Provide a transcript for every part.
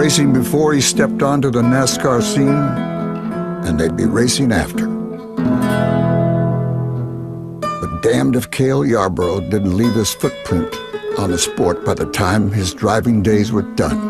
racing before he stepped onto the NASCAR scene, and they'd be racing after. But damned if Cale Yarborough didn't leave his footprint on the sport by the time his driving days were done.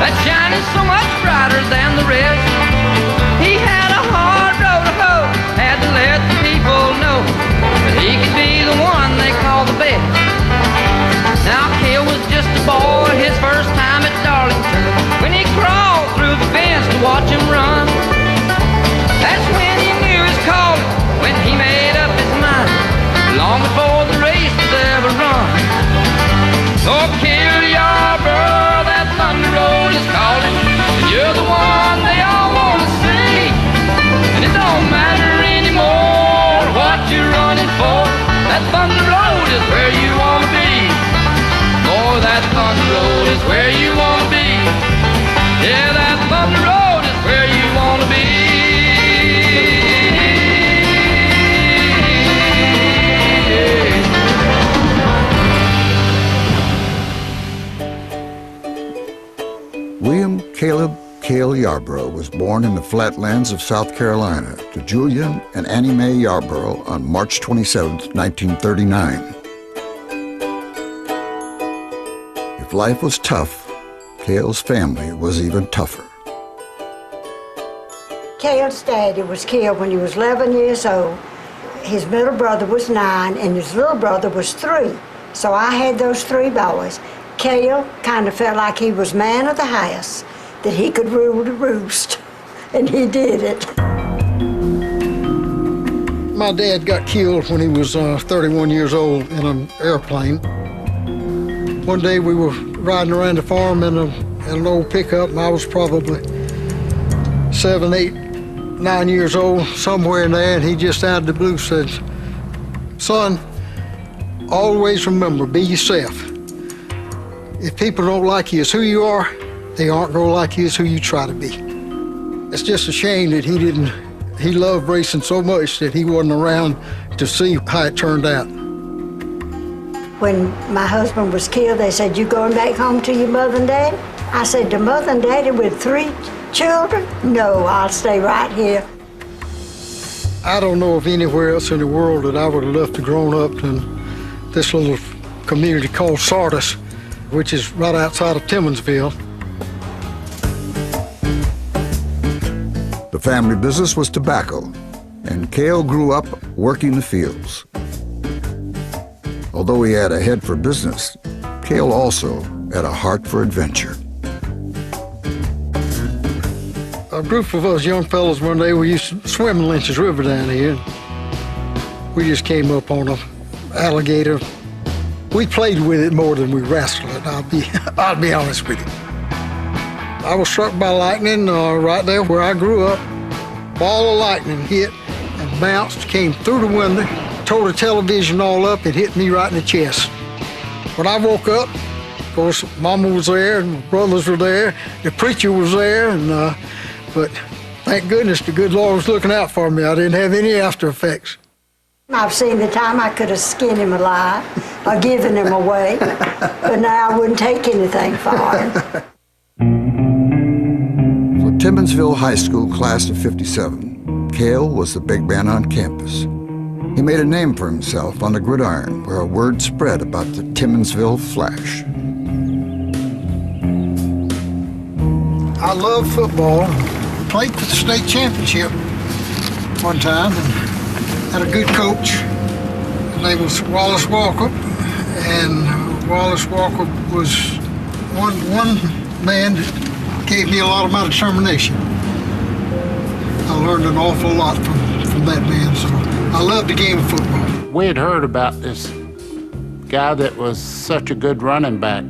That's shining so much brighter than the rest. He had a hard road to hoe, had to let the people know that he could be the one they call the best. Now Cale was just a boy, his first time at Darlington, when he crawled through the fence to watch him run. That's when he knew his calling, when he made up his mind, long before the race was ever run. Oh, Cale Yarborough, that thunder road is calling, and you're the one they all want to see. And it don't matter anymore what you're running for, that thunder road is where you want to be. Oh, that thunder road is where you want to be. Yeah, that thunder road is where you want to be. William Caleb Cale Yarborough was born in the flatlands of South Carolina to Julian and Annie Mae Yarborough on March 27, 1939. If life was tough, Cale's family was even tougher. Cale's daddy was killed when he was 11 years old. His middle brother was 9 and his little brother was 3. So I had those 3 boys. Cale kind of felt like he was man of the house, that he could rule the roost, and he did it. My dad got killed when he was 31 years old in an airplane. One day we were riding around the farm in an old pickup, and I was probably 7, 8, 9 years old, somewhere in there, and he just out of the blue said, "Son, always remember, be yourself. If people don't like you as who you are, they aren't gonna like you as who you try to be." It's just a shame that he loved racing so much that he wasn't around to see how it turned out. When my husband was killed, they said, "You going back home to your mother and daddy?" I said, "To mother and daddy with 3 children? No, I'll stay right here." I don't know of anywhere else in the world that I would have loved to grown up than this little community called Sardis, which is right outside of Timmonsville. The family business was tobacco, and Cale grew up working the fields. Although he had a head for business, Cale also had a heart for adventure. A group of us young fellows one day, we used to swim in Lynch's River down here. We just came up on an alligator. We played with it more than we wrestled it, I'll be honest with you. I was struck by lightning right there where I grew up. Ball of lightning hit and bounced, came through the window, tore the television all up, and hit me right in the chest. When I woke up, of course, Mama was there, and my brothers were there, the preacher was there, but thank goodness the good Lord was looking out for me. I didn't have any after effects. I've seen the time I could have skinned him alive or given him away, but now I wouldn't take anything for him. For Timmonsville High School class of '57, Cale was the big man on campus. He made a name for himself on the gridiron, where a word spread about the Timmonsville Flash. I love football. Played for the state championship one time and had a good coach. His name was Wallace Walker, and Wallace Walker was one man that gave me a lot of my determination. I learned an awful lot from that man, so I love the game of football. We had heard about this guy that was such a good running back,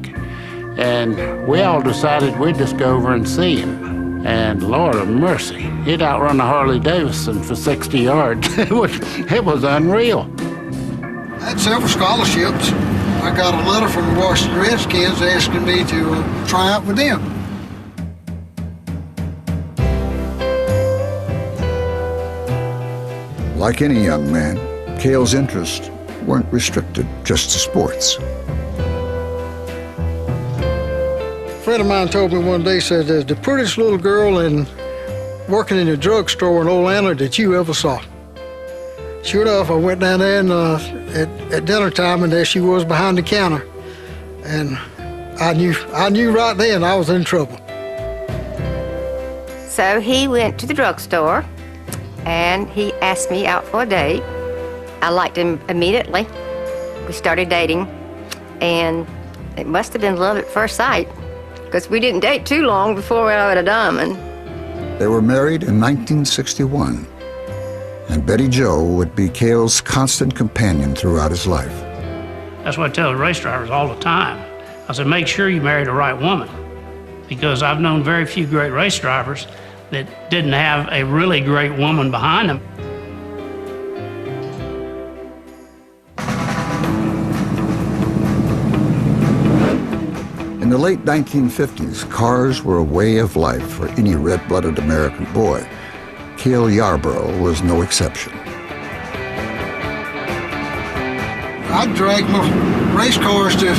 and we all decided we'd just go over and see him. And Lord of mercy, he'd outrun a Harley Davidson for 60 yards. It was unreal. I had several scholarships. I got a letter from the Washington Redskins asking me to try out with them. Like any young man, Cale's interests weren't restricted just to sports. A friend of mine told me one day, said, "There's the prettiest little girl working in a drugstore in Atlanta that you ever saw." Sure enough, I went down there and at dinner time, and there she was behind the counter. And I knew right then I was in trouble. So he went to the drugstore, and he asked me out for a date. I liked him immediately. We started dating, and it must have been love at first sight, because we didn't date too long before we went out a diamond. They were married in 1961, and Betty Jo would be Cale's constant companion throughout his life. That's what I tell the race drivers all the time. I said, make sure you marry the right woman, because I've known very few great race drivers that didn't have a really great woman behind them. In the late 1950s, cars were a way of life for any red-blooded American boy. Cale Yarborough was no exception. I'd drag my race cars to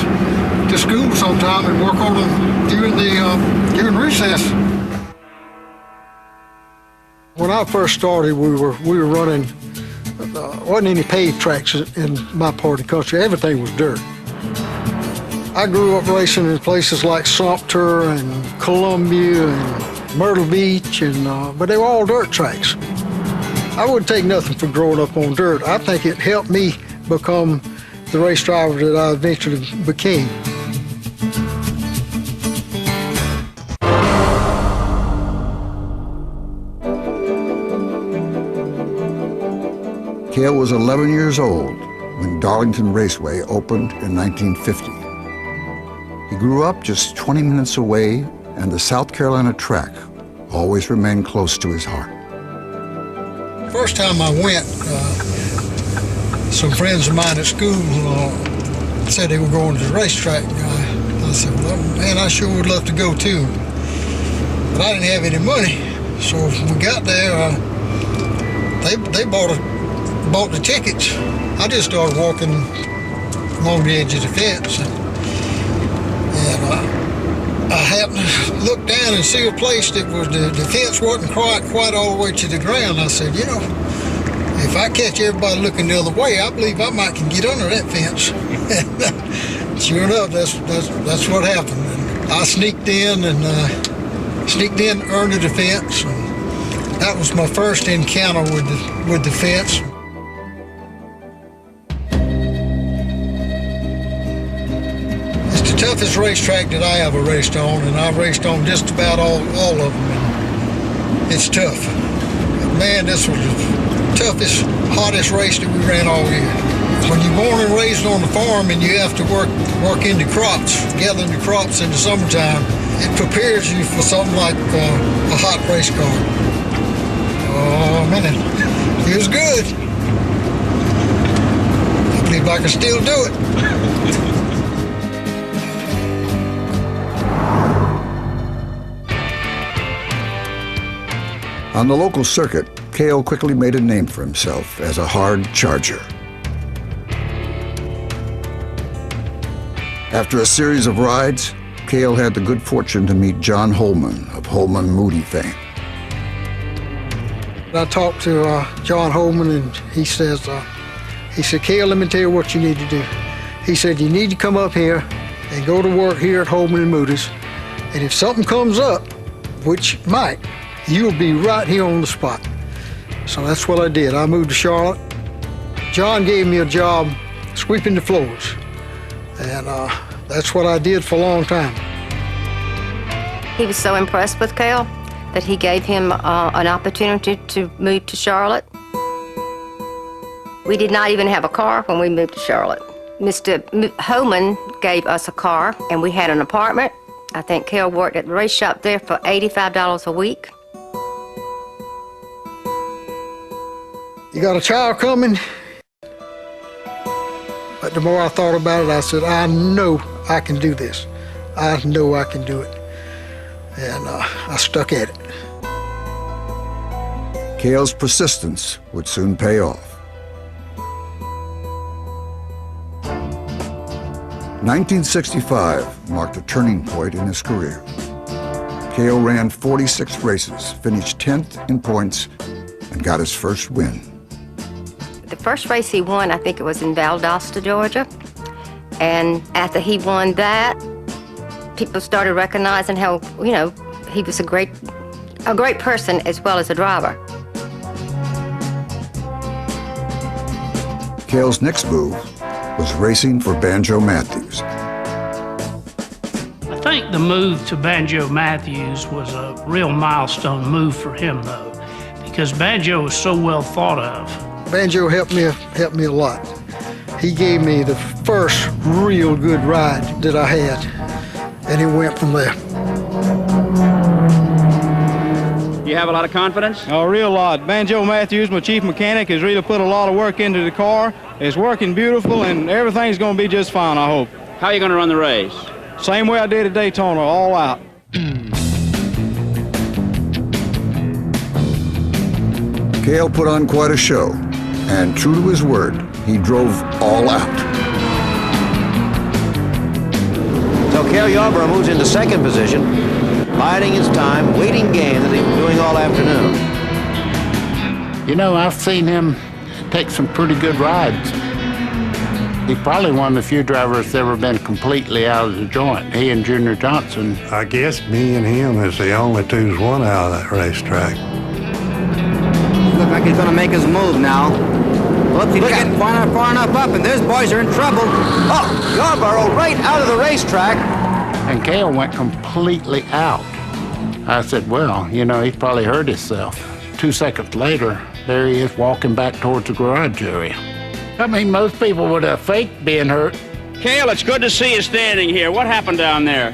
school sometime and work on them during recess. When I first started, we were running, wasn't any paved tracks in my part of the country. Everything was dirt. I grew up racing in places like Sumter and Columbia and Myrtle Beach, but they were all dirt tracks. I wouldn't take nothing for growing up on dirt. I think it helped me become the race driver that I eventually became. Cale was 11 years old when Darlington Raceway opened in 1950. He grew up just 20 minutes away, and the South Carolina track always remained close to his heart. First time I went, some friends of mine at school said they were going to the racetrack. I said, well, man, I sure would love to go too. But I didn't have any money. So when we got there, they bought the tickets. I just started walking along the edge of the fence. I happened to look down and see a place that was the fence wasn't quite all the way to the ground. I said, you know, if I catch everybody looking the other way, I believe I might can get under that fence. Sure enough, that's what happened. And I sneaked in under the fence. And that was my first encounter with the fence. Toughest racetrack that I ever raced on, and I've raced on just about all of them, and it's tough. Man, this was the toughest, hottest race that we ran all year. When you're born and raised on the farm and you have to work into crops, gathering the crops in the summertime, it prepares you for something like a hot race car. Oh man, it was good. I believe I can still do it. On the local circuit, Cale quickly made a name for himself as a hard charger. After a series of rides, Cale had the good fortune to meet John Holman of Holman Moody fame. I talked to John Holman, and he said, Cale, let me tell you what you need to do. He said, you need to come up here and go to work here at Holman and Moody's, and if something comes up, which might, you'll be right here on the spot. So that's what I did. I moved to Charlotte. John gave me a job sweeping the floors, and that's what I did for a long time. He was so impressed with Cale that he gave him an opportunity to move to Charlotte. We did not even have a car when we moved to Charlotte. Mr. Holman gave us a car, and we had an apartment, I think Cale worked at the race shop there for $85 a week. You got a child coming? But the more I thought about it, I said, I know I can do this. I know I can do it. And I stuck at it. Cale's persistence would soon pay off. 1965 marked a turning point in his career. Cale ran 46 races, finished 10th in points, and got his first win. The first race he won, I think it was in Valdosta, Georgia. And after he won that, people started recognizing how, you know, he was a great person as well as a driver. Cale's next move was racing for Banjo Matthews. I think the move to Banjo Matthews was a real milestone move for him, though, because Banjo was so well thought of. Banjo helped me a lot. He gave me the first real good ride that I had, and it went from there. You have a lot of confidence? A real lot. Banjo Matthews, my chief mechanic, has really put a lot of work into the car. It's working beautiful, and everything's going to be just fine, I hope. How are you going to run the race? Same way I did at Daytona, all out. Cale put on quite a show, and true to his word, he drove all out. So Cale Yarborough moves into second position, biding his time, waiting game that he's been doing all afternoon. You know, I've seen him take some pretty good rides. He's probably one of the few drivers that's ever been completely out of the joint. He and Junior Johnson. I guess me and him is the only two's won out of that racetrack. Looks like he's going to make his move now. Whoops, he's getting far enough up, and those boys are in trouble. Oh, Yarborough right out of the racetrack. And Cale went completely out. I said, well, you know, he probably hurt himself. 2 seconds later, there he is walking back towards the garage area. I mean, most people would have faked being hurt. Cale, it's good to see you standing here. What happened down there?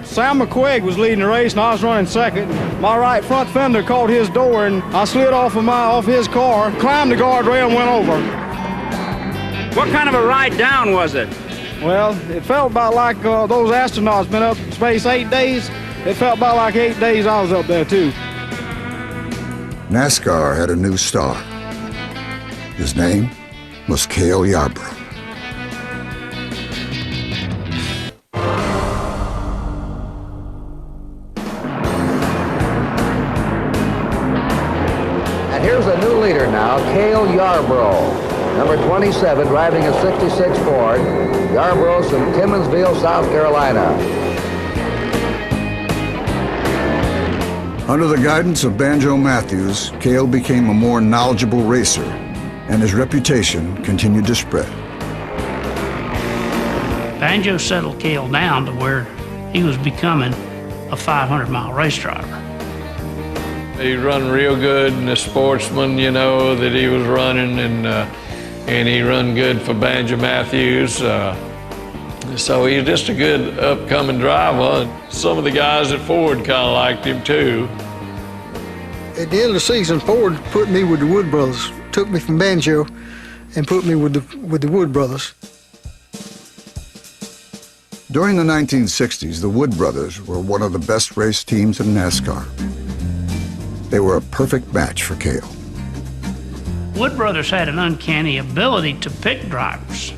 Sam McQuigg was leading the race, and I was running second. My right front fender caught his door, and I slid off his car, climbed the guardrail, and went over. What kind of a ride down was it? Well, it felt about like those astronauts been up in space 8 days. It felt about like 8 days I was up there, too. NASCAR had a new star. His name was Cale Yarborough. And here's a new leader now, Cale Yarborough. Number 27, driving a 66 Ford. Yarborough's from Timminsville, South Carolina. Under the guidance of Banjo Matthews, Cale became a more knowledgeable racer, and his reputation continued to spread. Banjo settled Cale down to where he was becoming a 500-mile race driver. He run real good, and the sportsman, you know, that he was running, and he run good for Banjo Matthews. So he's just a good upcoming driver. Some of the guys at Ford kind of liked him too. At the end of the season, Ford put me with the Wood brothers, took me from Banjo and put me with the Wood brothers. During the 1960s, the Wood brothers were one of the best race teams in NASCAR. They were a perfect match for Cale. Wood Brothers had an uncanny ability to pick drivers.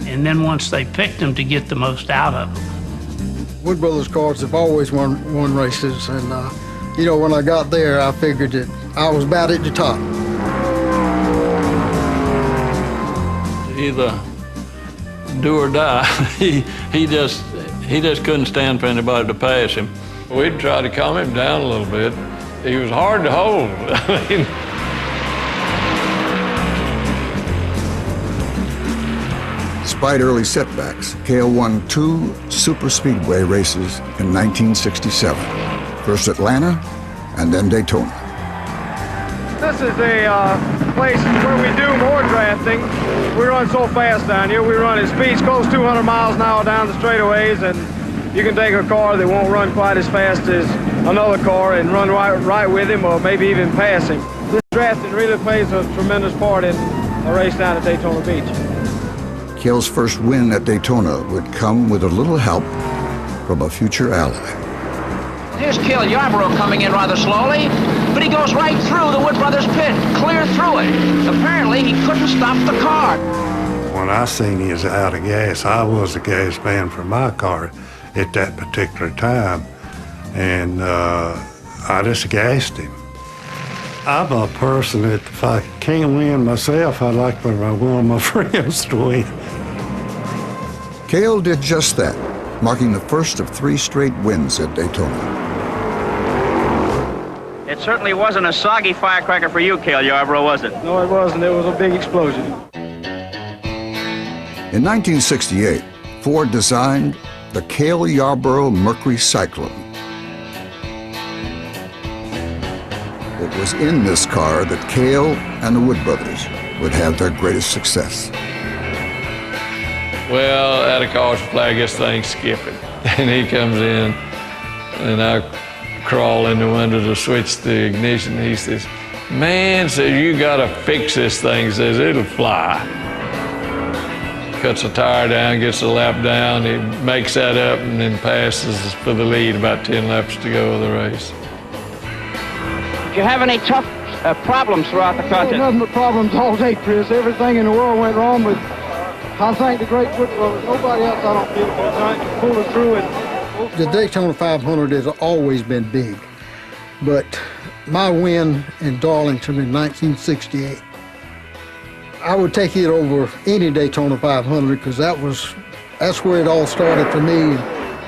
And then once they picked them, to get the most out of them. Wood brothers cars have always won races, and you know, when I got there, I figured that I was about at the top. Either do or die. he just couldn't stand for anybody to pass him. We'd try to calm him down a little bit. He was hard to hold. I mean, despite early setbacks, Cale won 2 super speedway races in 1967. First Atlanta, and then Daytona. This is a place where we do more drafting. We run so fast down here. We run at speeds close to 200 miles an hour down the straightaways, and You can take a car that won't run quite as fast as another car and run right with him or maybe even pass him. This drafting really plays a tremendous part in a race down at Daytona Beach. Cale's first win at Daytona would come with a little help from a future ally. Here's Cale Yarborough coming in rather slowly, but he goes right through the Wood Brothers pit, clear through it. Apparently, he couldn't stop the car. When I seen he was out of gas, I was the gas man for my car at that particular time, and I just gassed him. I'm a person that if I can't win myself, I like for one of my friends to win. Cale did just that, marking the first of 3 straight wins at Daytona. It certainly wasn't a soggy firecracker for you, Cale Yarborough, was it? No, it wasn't. It was a big explosion. In 1968, Ford designed the Cale Yarborough Mercury Cyclone. It was in this car that Cale and the Wood Brothers would have their greatest success. Well, at a caution flag, this thing's skipping. And he comes in, and I crawl in the window to switch the ignition. He says, "Man," says, "you gotta fix this thing." He says, "It'll fly." Cuts the tire down, gets the lap down, he makes that up, and then passes for the lead about 10 laps to go of the race. Did you have any tough problems throughout the contest? Nothing but problems all day, Chris. Everything in the world went wrong, but I thank the great Wood Brothers. Nobody else, I don't feel, trying to pull us through it. The Daytona 500 has always been big, but my win in Darlington in 1968, I would take it over any Daytona 500 because that's where it all started for me.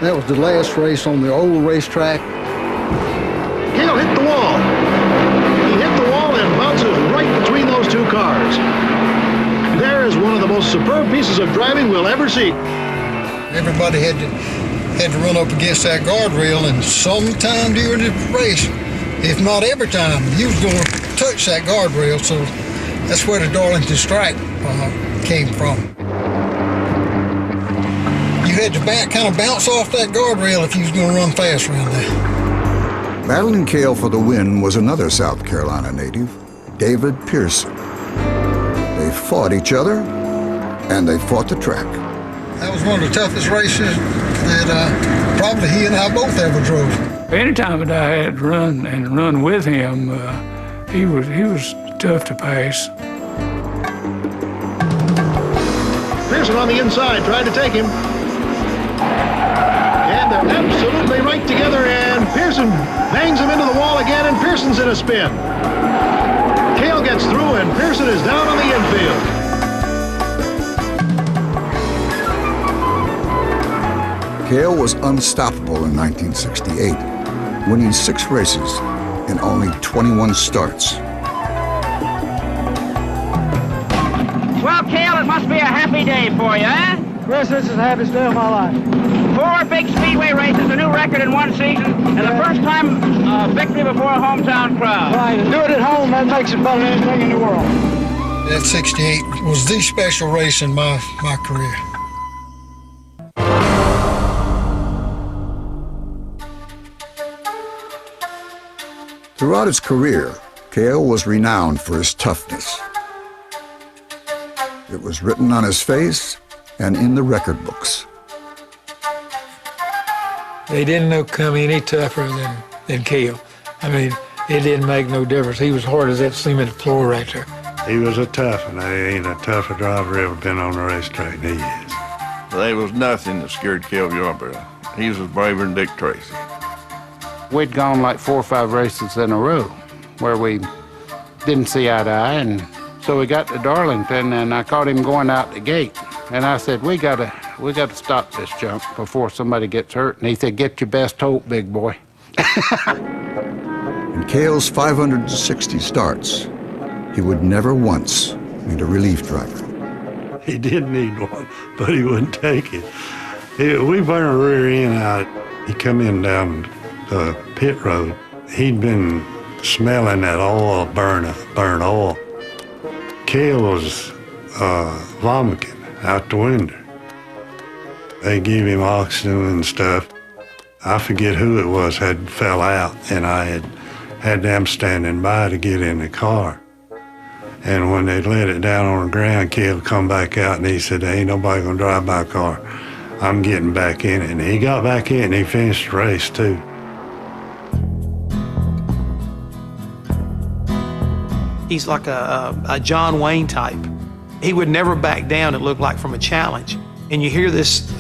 That was the last race on the old racetrack. Cale hit the wall. He hit the wall and bounces right between those 2 cars. There is one of the most superb pieces of driving we'll ever see. Everybody had to run up against that guardrail, and sometime during the race, if not every time, you was going to touch that guardrail. So that's where the Darlington stripe came from. You had to kind of bounce off that guardrail if you was going to run fast around there. Battling Cale for the win was another South Carolina native, David Pearson. They fought each other, and they fought the track. That was one of the toughest races that probably he and I both ever drove. Anytime that I had to run with him, he was tough to pass. Pearson on the inside tried to take him. And they're absolutely right together, and Pearson bangs him into the wall again, and Pearson's in a spin. Cale gets through, and Pearson is down on the infield. Cale was unstoppable in 1968, winning 6 races in only 21 starts. Well, Cale, it must be a happy day for you, eh? Chris, this is the happiest day of my life. 4 big speedway races, a new record in one season, and the first time victory before a hometown crowd. Right, and do it at home, that makes it better than anything in the world. That 68 was the special race in my career. Throughout his career, Cale was renowned for his toughness. It was written on his face and in the record books. They didn't come any tougher than Cale. I mean, it didn't make no difference. He was hard as that cement floor right there. He was a tough one. There ain't a tougher driver ever been on the racetrack than he is. There was nothing that scared Cale Yarborough. He was braver than Dick Tracy. We'd gone like 4 or 5 races in a row where we didn't see eye to eye, and so we got to Darlington, and I caught him going out the gate, and I said, we gotta stop this junk before somebody gets hurt. And he said, "Get your best hope, big boy." In Cale's 560 starts, he would never once need a relief driver. He did need one, but he wouldn't take it. We burned a rear end out. He come in down the pit road. He'd been smelling that oil, burn oil. Cale was vomiting out the window. They gave him oxygen and stuff. I forget who it was had fell out, and I had them standing by to get in the car. And when they let it down on the ground, Cale come back out and he said, "Ain't nobody gonna drive my car. I'm getting back in it." And he got back in and he finished the race too. He's like a John Wayne type. He would never back down, it looked like, from a challenge. And you hear this,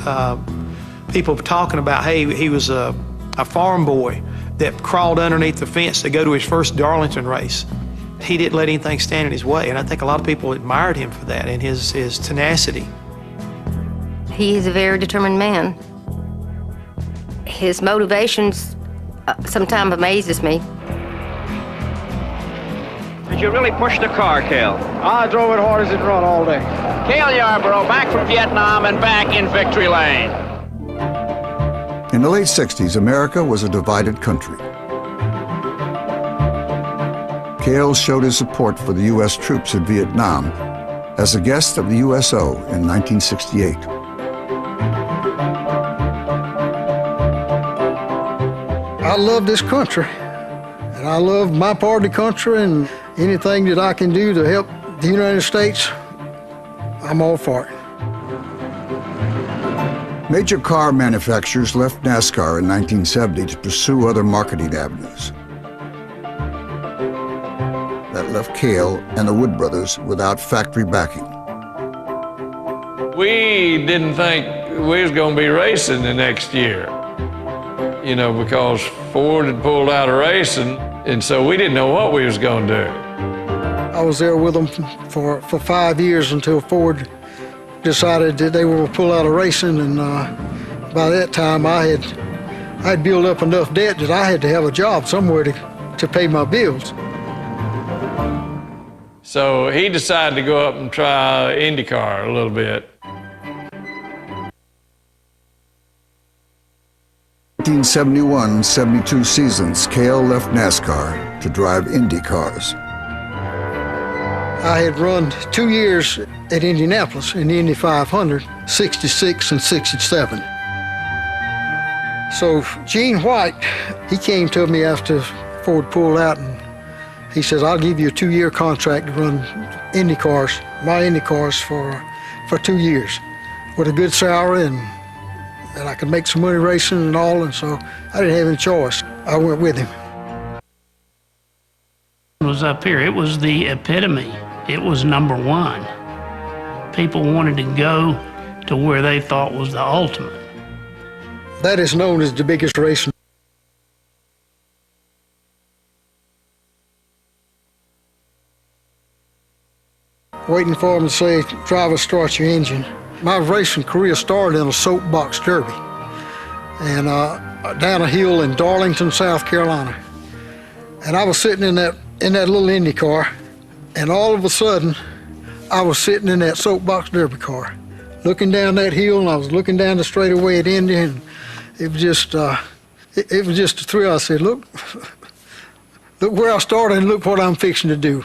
people talking about, hey, he was a farm boy that crawled underneath the fence to go to his first Darlington race. He didn't let anything stand in his way, and I think a lot of people admired him for that and his tenacity. He is a very determined man. His motivations sometimes amazes me. Did you really push the car, Cale? I drove it hard as it run all day. Cale Yarborough back from Vietnam and back in victory lane. In the late 60s, America was a divided country. Cale showed his support for the U.S. troops in Vietnam as a guest of the USO in 1968. I love this country, and I love my part of the country, and anything that I can do to help the United States, I'm all for it. Major car manufacturers left NASCAR in 1970 to pursue other marketing avenues. That left Cale and the Wood brothers without factory backing. We didn't think we was going to be racing the next year, you know, because Ford had pulled out of racing, and so we didn't know what we was going to do. I was there with them for 5 years until Ford decided that they were going to pull out of racing, and by that time I'd built up enough debt that I had to have a job somewhere to pay my bills. So he decided to go up and try IndyCar a little bit. 1971-72 seasons, Cale left NASCAR to drive Indy cars. I had run 2 years at Indianapolis in the Indy 500, 66 and 67. So Gene White, he came to me after Ford pulled out, and he says, "I'll give you a 2-year contract to run Indy cars, my Indy cars for 2 years with a good salary, and I could make some money racing and all," and so I didn't have any choice. I went with him. It was up here. It was the epitome. It was number one. People wanted to go to where they thought was the ultimate. That is known as the biggest race. Waiting for them to say, "Driver, start your engine." My racing career started in a soapbox derby, and down a hill in Darlington, South Carolina. And I was sitting in that little Indy car, and all of a sudden, I was sitting in that soapbox derby car, looking down that hill, and I was looking down the straightaway at Indy, and it was just, it was just a thrill. I said, look where I started, and look what I'm fixing to do.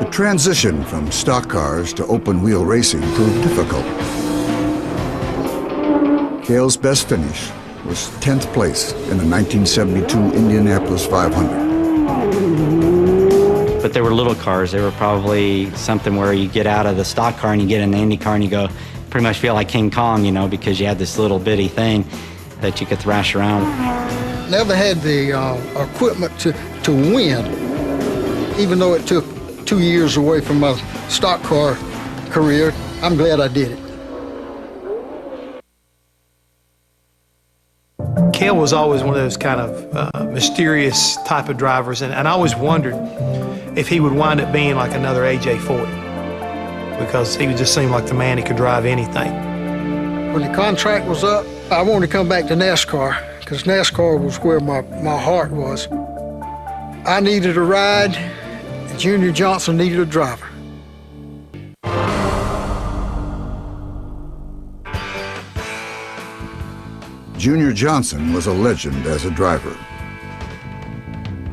The transition from stock cars to open-wheel racing proved difficult. Cale's best finish was 10th place in the 1972 Indianapolis 500. But they were little cars. They were probably something where you get out of the stock car and you get in the Indy car and you go, pretty much feel like King Kong, you know, because you had this little bitty thing that you could thrash around. Never had the equipment to win, even though it took 2 years away from my stock car career. I'm glad I did it. Cale was always one of those kind of mysterious type of drivers, and I always wondered if he would wind up being like another A.J. Foyt, because he just seemed like the man who could drive anything. When the contract was up, I wanted to come back to NASCAR, because NASCAR was where my heart was. I needed a ride, and Junior Johnson needed a driver. Junior Johnson was a legend as a driver.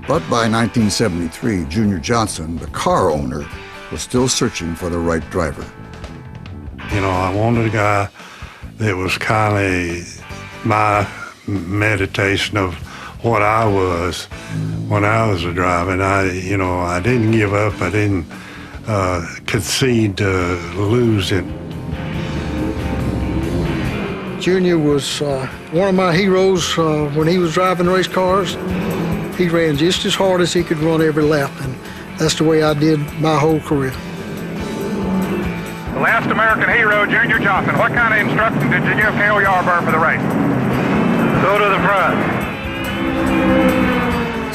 But by 1973, Junior Johnson, the car owner, was still searching for the right driver. You know, I wanted a guy It was kind of my meditation of what I was when I was a driver. And I didn't give up. I didn't concede to losing. Junior was one of my heroes when he was driving race cars. He ran just as hard as he could run every lap, and that's the way I did my whole career. The last American hero, Junior Johnson. What kind of instruction did you give Cale Yarborough for the race? Go to the front.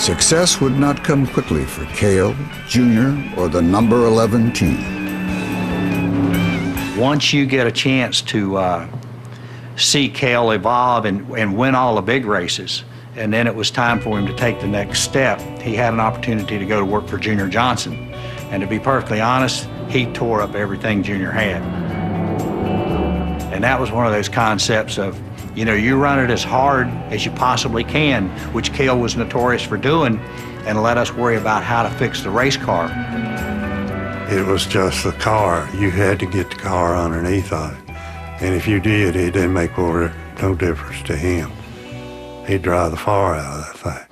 Success would not come quickly for Cale, Junior, or the number 11 team. Once you get a chance to see Cale evolve and win all the big races, and then it was time for him to take the next step, he had an opportunity to go to work for Junior Johnson. And to be perfectly honest, he tore up everything Junior had. And that was one of those concepts of, you run it as hard as you possibly can, which Cale was notorious for doing, and let us worry about how to fix the race car. It was just the car. You had to get the car underneath of it. And if you did, it didn't make no difference to him. He'd drive the far out of that thing.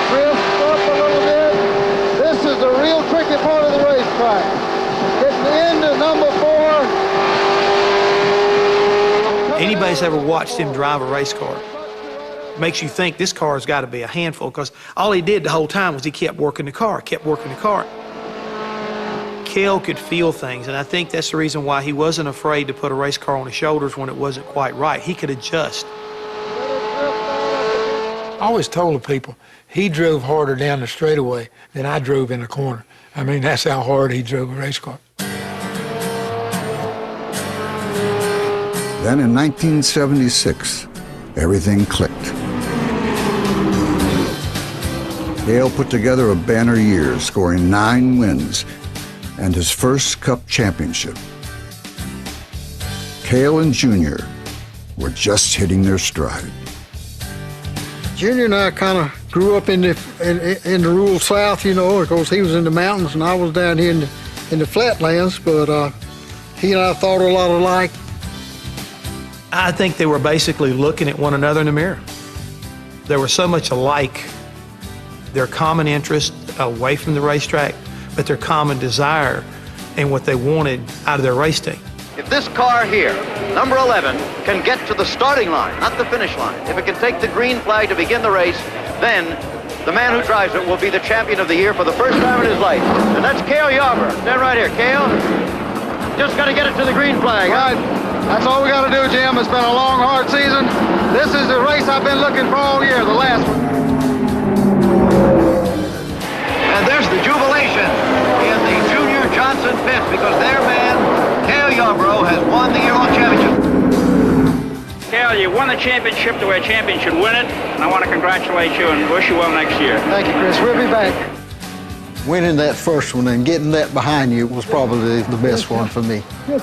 Chris, up a little bit. This is the real tricky part of the racetrack. Getting into number 4. Anybody's ever watched him drive a race car makes you think this car's got to be a handful, because all he did the whole time was he kept working the car, Cale could feel things, and I think that's the reason why he wasn't afraid to put a race car on his shoulders when it wasn't quite right. He could adjust. I always told the people, he drove harder down the straightaway than I drove in the corner. I mean, that's how hard he drove a race car. Then in 1976, everything clicked. Cale put together a banner year, scoring 9 wins and his first Cup championship. Cale and Junior were just hitting their stride. Junior and I kind of grew up in the rural South, because he was in the mountains and I was down here in the flatlands, but he and I thought a lot alike. I think they were basically looking at one another in the mirror. They were so much alike, their common interest away from the racetrack, but their common desire and what they wanted out of their race team. If this car here, number 11, can get to the starting line, not the finish line, if it can take the green flag to begin the race, then the man who drives it will be the champion of the year for the first time in his life. And that's Cale Yarborough. Stand right here. Cale, just got to get it to the green flag. Right. That's all we got to do, Jim. It's been a long, hard season. This is the race I've been looking for all year, the last one. And there's the jubilation in the Junior Johnson pit, because their man, Cale Yarborough, has won the year-long championship. Cale, you won the championship the way a champion should win it, and I want to congratulate you and wish you well next year. Thank you, Chris. We'll be back. Winning that first one and getting that behind you was probably the best one for me. A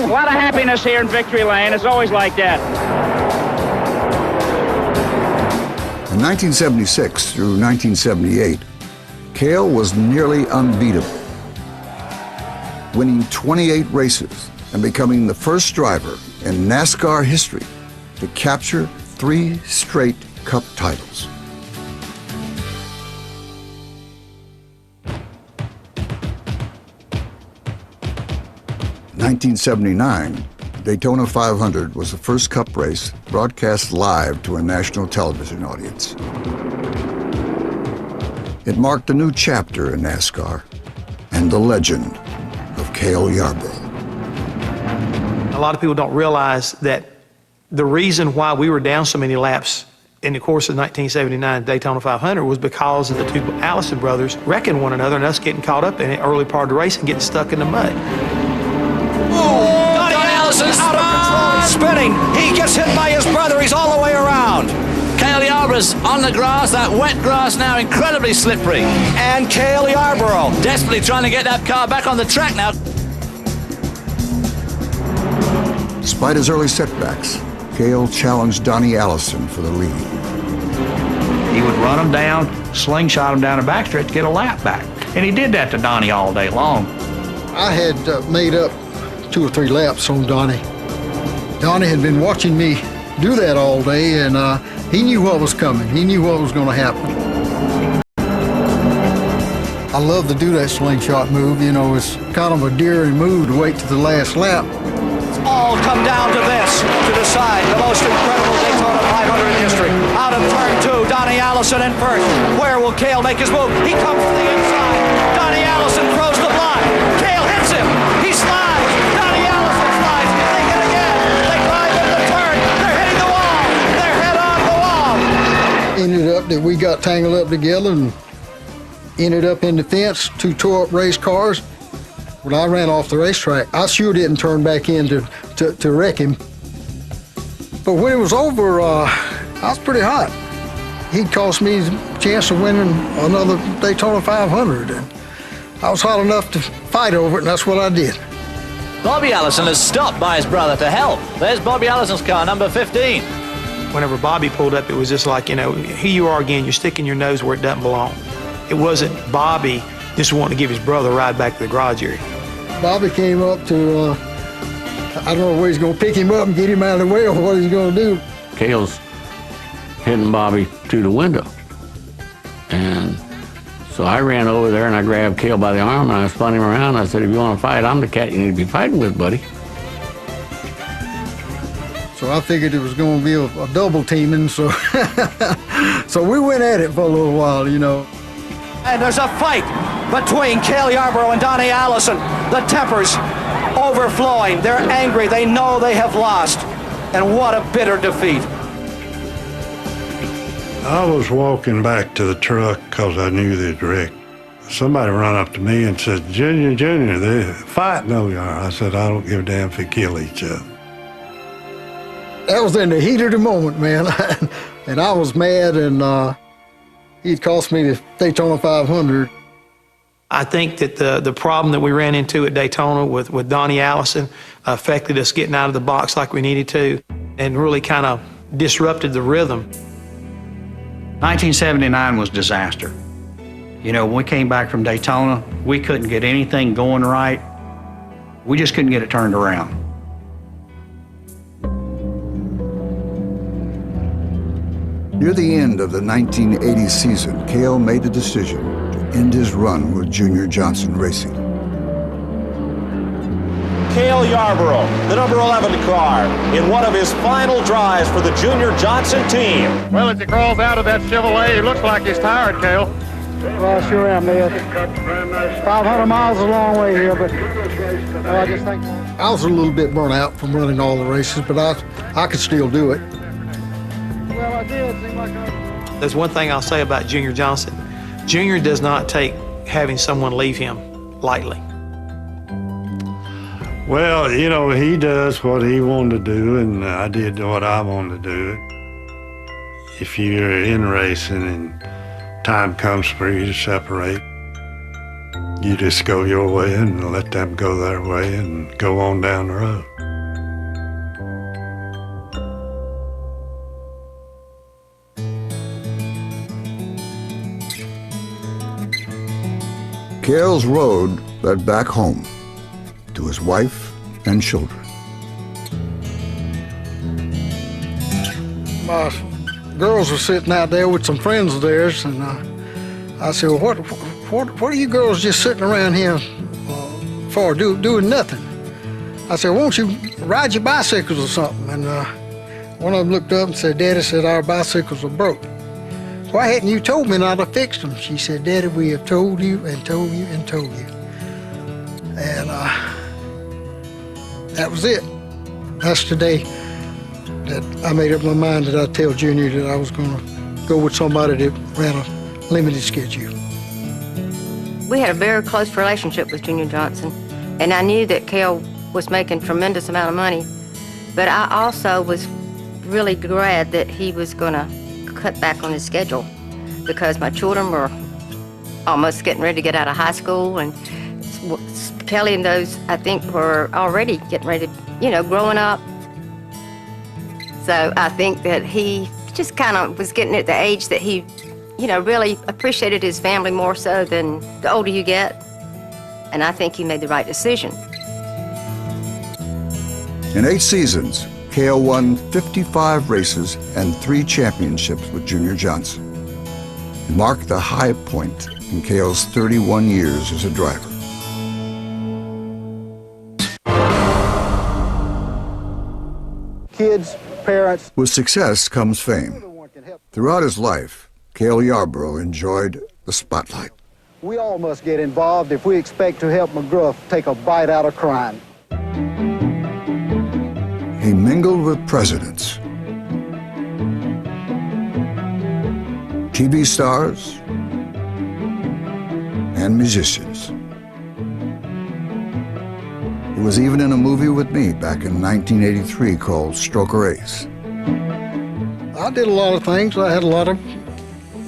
lot of happiness here in Victory Lane. It's always like that. In 1976 through 1978, Cale was nearly unbeatable, winning 28 races and becoming the first driver in NASCAR history to capture 3 straight Cup titles. In 1979, Daytona 500 was the first Cup race broadcast live to a national television audience. It marked a new chapter in NASCAR and the legend of Cale Yarborough. A lot of people don't realize that the reason why we were down so many laps in the course of 1979 Daytona 500 was because of the 2 Allison brothers wrecking one another and us getting caught up in the early part of the race and getting stuck in the mud. Donnie Allison's out of control. He's spinning. He gets hit by his brother. He's all the way around. Cale Yarborough's on the grass, that wet grass now incredibly slippery. And Cale Yarborough desperately trying to get that car back on the track now. Despite his early setbacks, Cale challenged Donnie Allison for the lead. He would run him down, slingshot him down a backstretch to get a lap back. And he did that to Donnie all day long. I had made up 2 or 3 laps on Donnie. Donnie had been watching me do that all day, and he knew what was coming. He knew what was going to happen. I love to do that slingshot move. You know, it's kind of a daring move to wait to the last lap. All come down to this to decide the most incredible Daytona 500 in history. Out of turn 2, Donnie Allison in first. Where will Cale make his move? He comes to the inside. Donnie Allison throws the block. Cale hits him. He slides. Donnie Allison slides. They get again. They drive into the turn. They're hitting the wall. They're head on the wall. Ended up that we got tangled up together and ended up in the fence, 2 tore-up race cars. When I ran off the racetrack, I sure didn't turn back in to wreck him. But when it was over, I was pretty hot. He'd cost me the chance of winning another Daytona 500. And I was hot enough to fight over it, and that's what I did. Bobby Allison is stopped by his brother to help. There's Bobby Allison's car, number 15. Whenever Bobby pulled up, it was just like, you know, here you are again, you're sticking your nose where it doesn't belong. It wasn't Bobby just wanting to give his brother a ride back to the garage area. Bobby came up to, I don't know where he's going to pick him up and get him out of the way or what he's going to do. Cale's hitting Bobby through the window. And so I ran over there and I grabbed Cale by the arm and I spun him around. I said, if you want to fight, I'm the cat you need to be fighting with, buddy. So I figured it was going to be a double teaming, so so we went at it for a little while, you know. And there's a fight between Cale Yarborough and Donnie Allison. The tempers overflowing. They're angry. They know they have lost. And what a bitter defeat. I was walking back to the truck because I knew they'd wrecked. Somebody run up to me and said, Junior, they're fighting over here. I said, I don't give a damn if they kill each other. That was in the heat of the moment, man. And I was mad, and he'd cost me the Daytona 500. I think that the problem that we ran into at Daytona with Donnie Allison affected us getting out of the box like we needed to and really kind of disrupted the rhythm. 1979 was disaster. You know, when we came back from Daytona, we couldn't get anything going right. We just couldn't get it turned around. Near the end of the 1980 season, Cale made the decision to end his run with Junior Johnson Racing. Cale Yarborough, the number 11 car, in one of his final drives for the Junior Johnson team. Well, as he crawls out of that Chevrolet, he looks like he's tired, Cale. Well, I sure am, man. 500 miles is a long way here, but I just think I was a little bit burnt out from running all the races, but I could still do it. Well, I did. There's one thing I'll say about Junior Johnson. Junior does not take having someone leave him lightly. Well, you know, he does what he wanted to do, and I did what I wanted to do. If you're in racing and time comes for you to separate, you just go your way and let them go their way and go on down the road. Cale's road led back home to his wife and children. My girls were sitting out there with some friends of theirs, and I said, well, what are you girls just sitting around here for, doing nothing? I said, won't you ride your bicycles or something? And one of them looked up and said, Daddy said our bicycles are broke. Why hadn't you told me not to fix them? She said, Daddy, we have told you and told you and told you. And that was it. That's the day that I made up my mind that I'd tell Junior that I was going to go with somebody that ran a limited schedule. We had a very close relationship with Junior Johnson, and I knew that Cale was making a tremendous amount of money, but I also was really glad that he was going to cut back on his schedule because my children were almost getting ready to get out of high school, and Kelly and those, I think, were already getting ready to, growing up. So I think that he just kind of was getting at the age that he, really appreciated his family more so than the older you get. And I think he made the right decision. In 8 seasons, Cale won 55 races and 3 championships with Junior Johnson. It marked the high point in Cale's 31 years as a driver. Kids, parents. With success comes fame. Throughout his life, Cale Yarborough enjoyed the spotlight. We all must get involved if we expect to help McGruff take a bite out of crime. He mingled with presidents, TV stars, and musicians. He was even in a movie with me back in 1983 called Stroker Ace. I did a lot of things. I had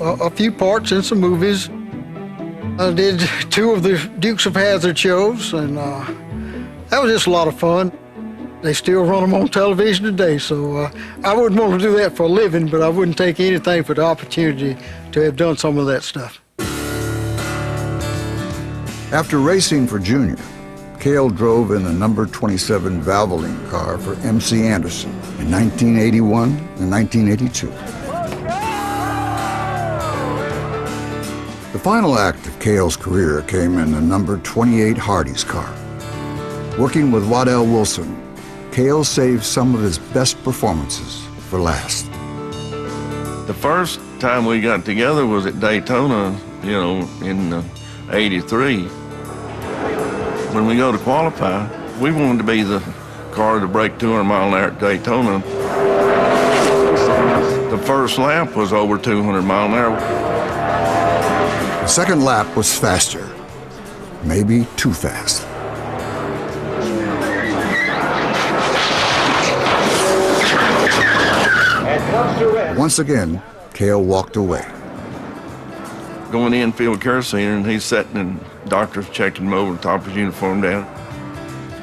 a few parts in some movies. I did 2 of the Dukes of Hazzard shows, and that was just a lot of fun. They still run them on television today, so I wouldn't want to do that for a living, but I wouldn't take anything for the opportunity to have done some of that stuff. After racing for Junior, Cale drove in the number 27 Valvoline car for MC Anderson in 1981 and 1982. The final act of Cale's career came in the number 28 Hardee's car. Working with Waddell Wilson, Cale saved some of his best performances for last. The first time we got together was at Daytona, you know, in '83. When we go to qualify, we wanted to be the car to break 200 mile an hour at Daytona. The first lap was over 200 mile an hour. The second lap was faster, maybe too fast. Once again, Cale walked away. Going in, field care center, and he's sitting and doctors checking him over, top his uniform down.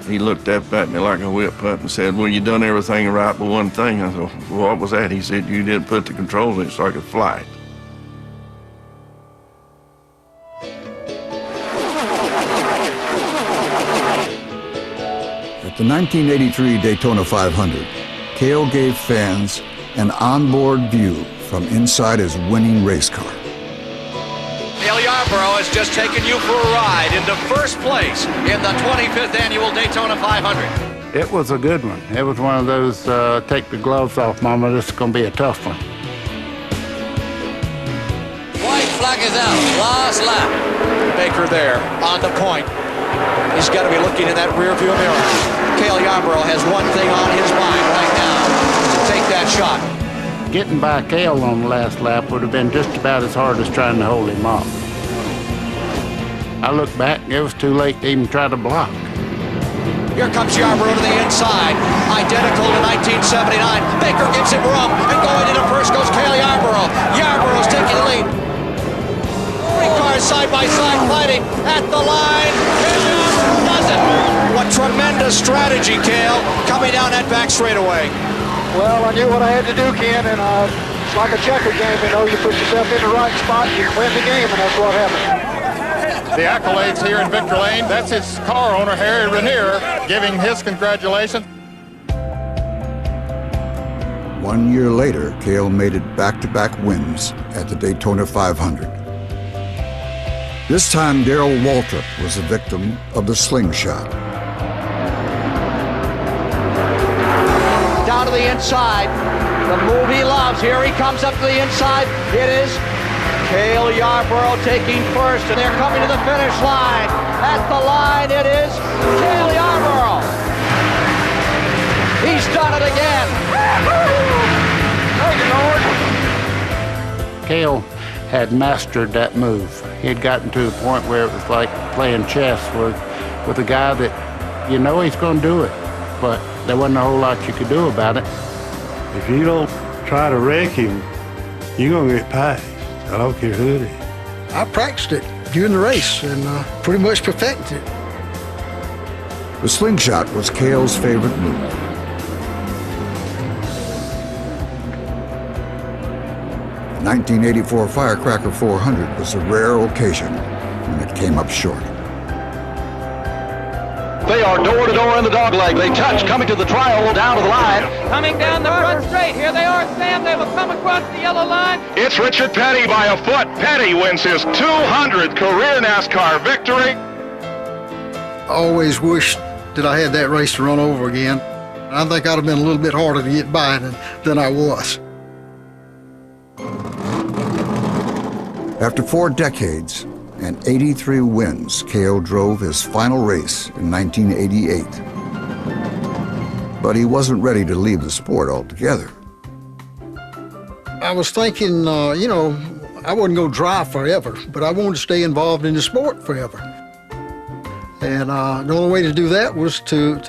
He looked up at me like a whip pup and said, "Well, you done everything right but one thing." I said, "Well, what was that?" He said, "You didn't put the controls in it so I could fly it." At the 1983 Daytona 500, Cale gave fans an onboard view from inside his winning race car. Cale Yarborough has just taken you for a ride into first place in the 25th annual Daytona 500. It was a good one. It was one of those, take the gloves off, Mama, this is going to be a tough one. White flag is out, last lap. Baker there on the point. He's got to be looking in that rear view mirror. Cale Yarborough has one thing on his mind right now, to take that shot. Getting by Cale on the last lap would have been just about as hard as trying to hold him off. I look back, it was too late to even try to block. Here comes Yarborough to the inside, identical to 1979. Baker gives him room, and going into first goes Cale Yarborough. Yarborough's taking the lead. 3 cars side by side fighting at the line. Cale Yarborough does it. What tremendous strategy, Cale, coming down that back straightaway. Well, I knew what I had to do, Ken, and it's like a checker game, you know, you put yourself in the right spot, you can win the game, and that's what happened. The accolades here in Victor Lane, that's his car owner, Harry Ranier, giving his congratulations. 1 year later, Cale made it back-to-back wins at the Daytona 500. This time, Darrell Waltrip was the victim of the slingshot. Down to the inside, the move he loves. Here he comes up to the inside. It is Cale Yarborough taking first, and they're coming to the finish line. At the line, it is Cale Yarborough. He's done it again. Thank you, Lord. Cale had mastered that move. He had gotten to the point where it was like playing chess with a guy that you know he's going to do it, but there wasn't a whole lot you could do about it. If you don't try to wreck him, you're going to get passed. I don't care who it is. I practiced it during the race and pretty much perfected it. The slingshot was Cale's favorite move. The 1984 Firecracker 400 was a rare occasion when it came up short. They are door to door in the dogleg. They touch, coming to the trial, down to the line. Coming down the front straight. Here they are, Sam. They will come across the yellow line. It's Richard Petty by a foot. Petty wins his 200th career NASCAR victory. I always wished that I had that race to run over again. I think I'd have been a little bit harder to get by than I was. After 4 decades and 83 wins, Cale drove his final race in 1988. But he wasn't ready to leave the sport altogether. I was thinking, you know, I wasn't going to drive forever, but I wanted to stay involved in the sport forever. And the only way to do that was to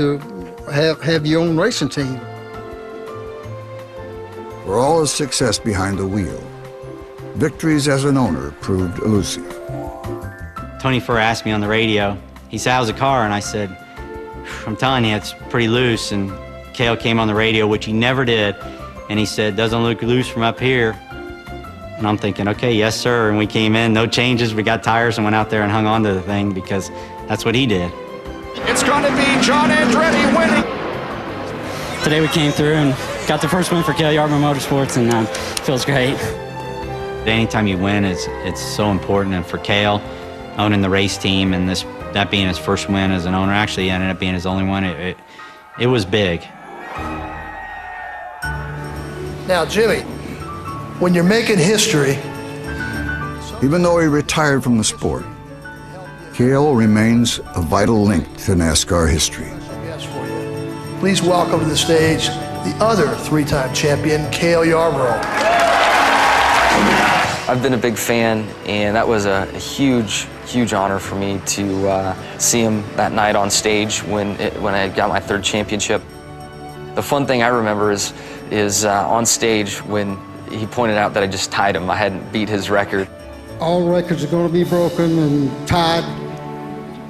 have your own racing team. For all his success behind the wheel, victories as an owner proved elusive. Tony Furr asked me on the radio, he said, "How's the car?" And I said, "I'm telling you, it's pretty loose." And Cale came on the radio, which he never did, and he said, "Doesn't look loose from up here." And I'm thinking, okay, yes, sir. And we came in, no changes. We got tires and went out there and hung on to the thing because that's what he did. It's going to be John Andretti winning. Today we came through and got the first win for Cale Yarborough Motorsports, and feels great. Anytime you win, it's so important. And for Cale, owning the race team and that being his first win as an owner, actually ended up being his only one, it was big. Now, Jimmy, when you're making history... Even though he retired from the sport, Cale remains a vital link to NASCAR history. Please welcome to the stage the other 3-time champion, Cale Yarborough. I've been a big fan, and that was a huge honor for me to see him that night on stage when I got my 3rd championship. The fun thing I remember is on stage when he pointed out that I just tied him. I hadn't beat his record. All records are going to be broken and tied.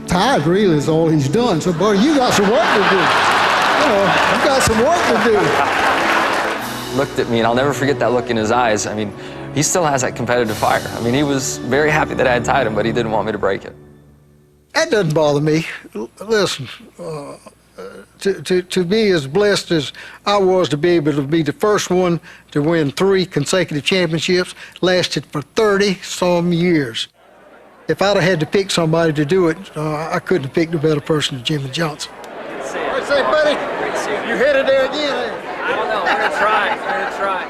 Tied really is all he's done. So, buddy, you got some work to do. You got some work to do. Looked at me, and I'll never forget that look in his eyes. I mean, he still has that competitive fire. I mean, he was very happy that I had tied him, but he didn't want me to break it. That doesn't bother me. Listen, to be as blessed as I was to be able to be the first one to win 3 consecutive championships, lasted for 30-some years. If I'd have had to pick somebody to do it, I couldn't have picked a better person than Jimmy Johnson. What's that, buddy? You headed there again, eh? I don't know. We're going to try. We're going to try.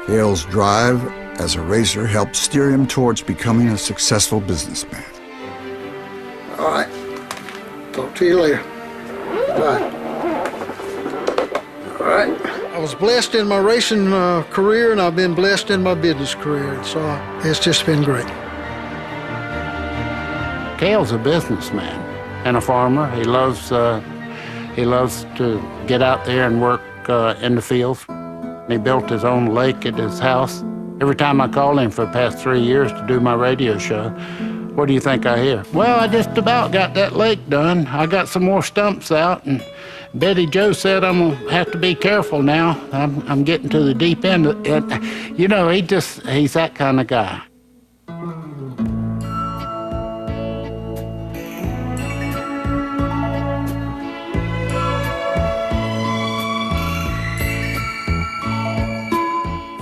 Cale's drive as a racer helped steer him towards becoming a successful businessman. All right. Talk to you later. Bye. All right. I was blessed in my racing career, and I've been blessed in my business career. So it's just been great. Cale's a businessman and a farmer. He loves to get out there and work in the fields. He built his own lake at his house. Every time I call him for the past 3 years to do my radio show, what do you think I hear? Well, I just about got that lake done. I got some more stumps out, and Betty Jo said I'm gonna have to be careful now. I'm getting to the deep end. You know, he's that kind of guy.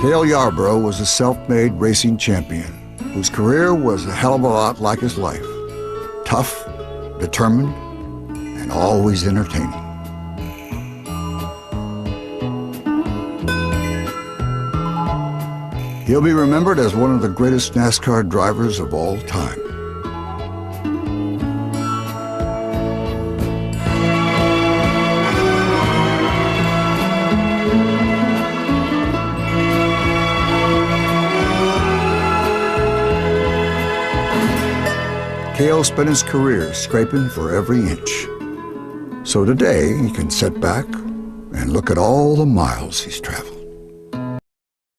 Cale Yarborough was a self-made racing champion whose career was a hell of a lot like his life. Tough, determined, and always entertaining. He'll be remembered as one of the greatest NASCAR drivers of all time. Cale spent his career scraping for every inch. So today, he can sit back and look at all the miles he's traveled.